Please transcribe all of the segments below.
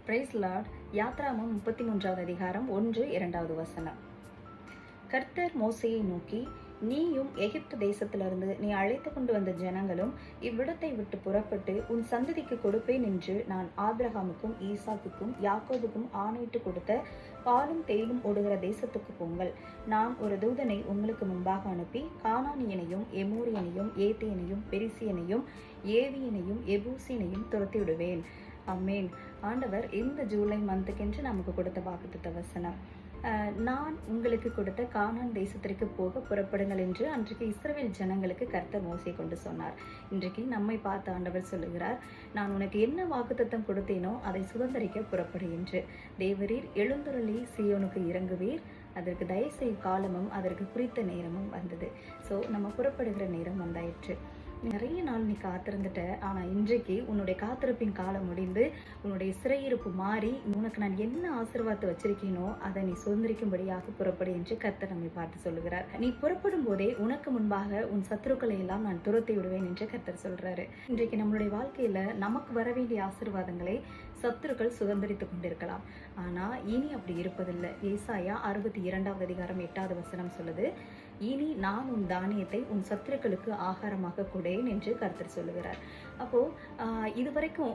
Price Lord. யாத்ராமம் 33வது அதிகாரம் 1-2வது வசனம். கர்த்தர் மோசேயை நோக்கி, நீயும் எகிப்து தேசத்திலிருந்து நீ அழைத்து கொண்டு வந்த ஜனங்களும் இவ்விடத்தை விட்டு புறப்பட்டு உன் சந்ததிக்கு கொடுப்பேன் என்று நான் ஆபிரகாமுக்கும் ஈசாக்குக்கும் யாக்கோபுக்கும் ஆணையிட்டு கொடுத்த பாலும் தேனும் ஓடுகிற தேசத்துக்கு போங்கள். நான் ஒரு தூதனை உங்களுக்கு முன்பாக அனுப்பி கானானியனையும் எமோரியனையும் ஏத்தியனையும் பெரிசியனையும் ஏவியனையும் எபூசியனையும் துரத்தி விடுவேன். அமேன். ஆண்டவர் இந்த ஜூலை மந்த்துக்கென்று நமக்கு கொடுத்த வாக்குத்தத்த வசனம். நான் உங்களுக்கு கொடுத்த கானான் தேசத்திற்கு போக புறப்படுங்கள் என்று அன்றைக்கு இஸ்ரவேல் ஜனங்களுக்கு கர்த்தர் மோசே கொண்டு சொன்னார். இன்றைக்கு நம்மை பார்த்து ஆண்டவர் சொல்லுகிறார், நான் உனக்கு என்ன வாக்குத்தத்தம் கொடுத்தேனோ அதை சுதந்திரிக்க புறப்படு என்று. தேவரீர் எழுந்தருளி சீயோனுக்கு இறங்குவீர், அதற்கு தயவுசெய்யும் காலமும் அதற்கு குறித்த நேரமும் வந்தது. ஸோ நம்ம புறப்படுகிற நேரம் வந்தாயிற்று. நிறைய நாள் நீ காத்திருந்துட்ட, ஆனா இன்றைக்கு உன்னுடைய காத்திருப்பின் காலம் முடிந்து உன்னுடைய சிறையிருப்பு மாறி உனக்கு நான் என்ன ஆசீர்வாதத்தை வச்சிருக்கேனோ அதை நீ சுதந்திரிக்கும்படியாக புறப்படு என்று கர்த்தர் நம்மை பார்த்து சொல்லுகிறார். நீ புறப்படும் போதே உனக்கு முன்பாக உன் சத்துருக்களை எல்லாம் நான் துரத்தி விடுவேன் என்று கர்த்தர் சொல்றாரு. இன்றைக்கு நம்மளுடைய வாழ்க்கையில நமக்கு வர வேண்டிய ஆசீர்வாதங்களை சத்துருக்கள் சுதந்திரித்துக் கொண்டிருக்கலாம். ஆனா இனி அப்படி இருப்பதில்லை. ஏசாயா 62வது அதிகாரம் 8வது வசனம் சொல்லுது, இனி நான் உன் தானியத்தை உன் சத்துருக்களுக்கு ஆகாரமாக கொடேன் என்று கர்த்தர் சொல்லுகிறார். அப்போ இதுவரைக்கும்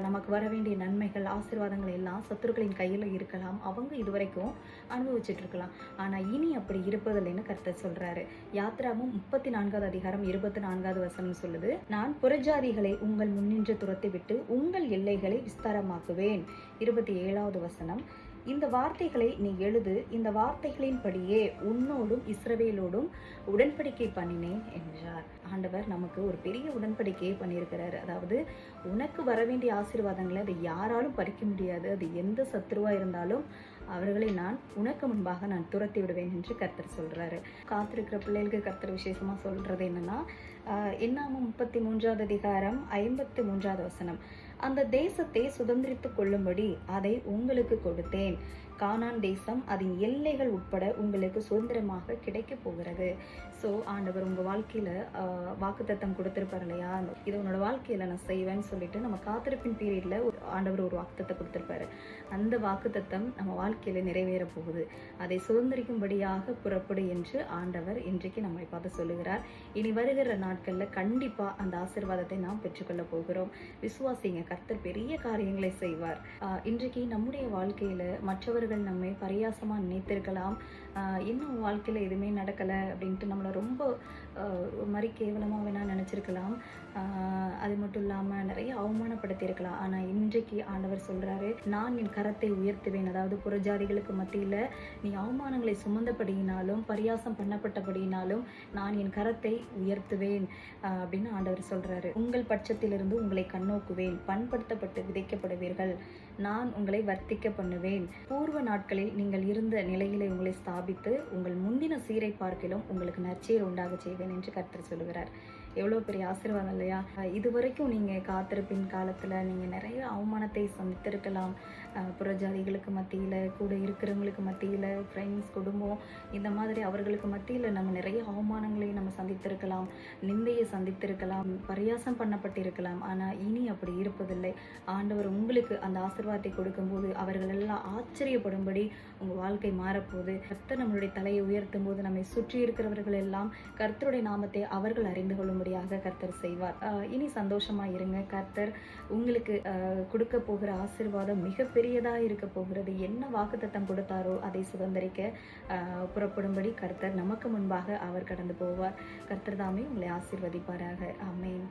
நமக்கு வர வேண்டிய நன்மைகள் ஆசீர்வாதங்கள் எல்லாம் சத்துருக்களின் கையில இருக்கலாம், அவங்க இதுவரைக்கும் அனுபவிச்சுட்டு இருக்கலாம். ஆனா இனி அப்படி இருப்பதில்லைன்னு கர்த்தர் சொல்றாரு. யாத்ராமும் 34வது அதிகாரம் 24வது வசனம் சொல்லுது, நான் புறஜாதிகளை உங்கள் முன்னின்று துரத்தி விட்டு உங்கள் எல்லைகளை விஸ்தாரமாக்குவேன். 27வது வசனம், இந்த வார்த்தைகளை நீ எழுது, இந்த வார்த்தைகளின்படியே உன்னோடும் இஸ்ரவேலோடும் உடன்படிக்கை பண்ணினேன் என்றார். ஆண்டவர் நமக்கு ஒரு பெரிய உடன்படிக்கையை பண்ணியிருக்கிறார். அதாவது உனக்கு வர வேண்டிய ஆசீர்வாதங்களை அதை யாராலும் பறிக்க முடியாது. அது எந்த சத்துருவா இருந்தாலும் அவர்களை நான் உனக்கு முன்பாக நான் துரத்தி விடுவேன் என்று கர்த்தர் சொல்றாரு. காத்திருக்கிற பிள்ளைகளுக்கு கர்த்தர் விசேஷமா சொல்றது என்னன்னா, என்னாமம் 33வது அதிகாரம் 53வது வசனம், அந்த தேசத்தை சுதந்திரித்துக் கொள்ளும்படி அதை உங்களுக்கு கொடுத்தேன். கானான் தேசம் அதன் எல்லைகள் உட்பட உங்களுக்கு சுதந்திரமாக கிடைக்க போகிறது. ஸோ ஆண்டவர் உங்க வாழ்க்கையில வாக்குத்தத்தம் கொடுத்திருப்பார் இல்லையா, இது உன்னோட வாழ்க்கையில நான் செய்வேன்னு சொல்லிட்டு நம்ம காத்திருப்பின் பீரியட்ல ஆண்டவர் ஒரு வாக்குத்தத்தை கொடுத்திருப்பாரு. அந்த வாக்குத்தத்தம் நம்ம வாழ்க்கையில நிறைவேற போகுது. அதை சுதந்திரிக்கும்படியாக புறப்படு என்று ஆண்டவர் இன்றைக்கு நம்மை பார்த்து சொல்லுகிறார். இனி வருகிற நாட்கள்ல கண்டிப்பா அந்த ஆசீர்வாதத்தை நாம் பெற்றுக்கொள்ள போகிறோம். விசுவாசிங்க, கர்த்தர் பெரிய காரியங்களை செய்வார். இன்றைக்கு நம்முடைய வாழ்க்கையில மற்றவர்கள் நம்மை பரியாசமா நினைத்திருக்கலாம். இன்னும் வாழ்க்கையில எதுவுமே நடக்கல அப்படின்ட்டு நம்மளை ரொம்ப மாதிரி கேவலமா வேணா நினைச்சிருக்கலாம். அது மட்டும் இல்லாம நிறைய அவமானப்படுத்தி இருக்கலாம். ஆனா இன்றைக்கு ஆண்டவர் சொல்றாரு, நான் என் கரத்தை உயர்த்துவேன். அதாவது புறஜாதிகளுக்கு மத்தியில நீ அவமானங்களை சுமந்தபடியினாலும் பரியாசம் பண்ணப்பட்டபடியினாலும் நான் என் கரத்தை உயர்த்துவேன் அப்படின்னு ஆண்டவர் சொல்றாரு. உங்கள் பட்சத்திலிருந்து உங்களை கண்ணோக்குவேன், பண்படுத்தப்பட்டு விதைக்கப்படுவீர்கள், நான் உங்களை வர்த்திக்க பண்ணுவேன், பூர்வ நாட்களில் நீங்கள் இருந்த நிலையிலே உங்களை ஸ்தாபித்து உங்கள் முந்தின சீரை பார்க்கிலும் உங்களுக்கு நற்சீர் உண்டாக செய்வேன் என்று கர்த்தர் சொல்லுகிறார். எவ்வளோ பெரிய ஆசீர்வாதம் இல்லையா? இதுவரைக்கும் நீங்கள் காத்திருப்பின் காலத்தில் நீங்கள் நிறைய அவமானத்தை சந்தித்திருக்கலாம். புறஜாதிகளுக்கு மத்தியில், கூட இருக்கிறவங்களுக்கு மத்தியில், ஃப்ரெண்ட்ஸ், குடும்பம், இந்த மாதிரி அவர்களுக்கு மத்தியில் நம்ம நிறைய அவமானங்களை நம்ம சந்தித்திருக்கலாம், நிந்தையை சந்தித்திருக்கலாம், பரியாசம் பண்ணப்பட்டிருக்கலாம். ஆனால் இனி அப்படி இருப்பதில்லை. ஆண்டவர் உங்களுக்கு அந்த ஆசீர்வாதத்தை கொடுக்கும்போது அவர்கள் எல்லாம் ஆச்சரியப்படும்படி உங்கள் வாழ்க்கை மாறப்போகுது. கர்த்தர் நம்மளுடைய தலையை உயர்த்தும் போது நம்மை சுற்றி இருக்கிறவர்கள் எல்லாம் கர்த்தருடைய நாமத்தை அவர்கள் அறிந்து கொள்ளும்படியாக கர்த்தர் செய்வார். இனி சந்தோஷமா இருங்க. கர்த்தர் உங்களுக்கு கொடுக்க போகிற ஆசீர்வாதம் மிகப்பெரியதா இருக்க போகிறது. என்ன வாக்குத்தத்தம் கொடுத்தாரோ அதை சுதந்திரிக்க புறப்படும்படி கர்த்தர் நமக்கு முன்பாக அவர் கடந்து போவார். கர்த்தர் தாமே உங்களை ஆசீர்வதிப்பாராக. ஆமென்.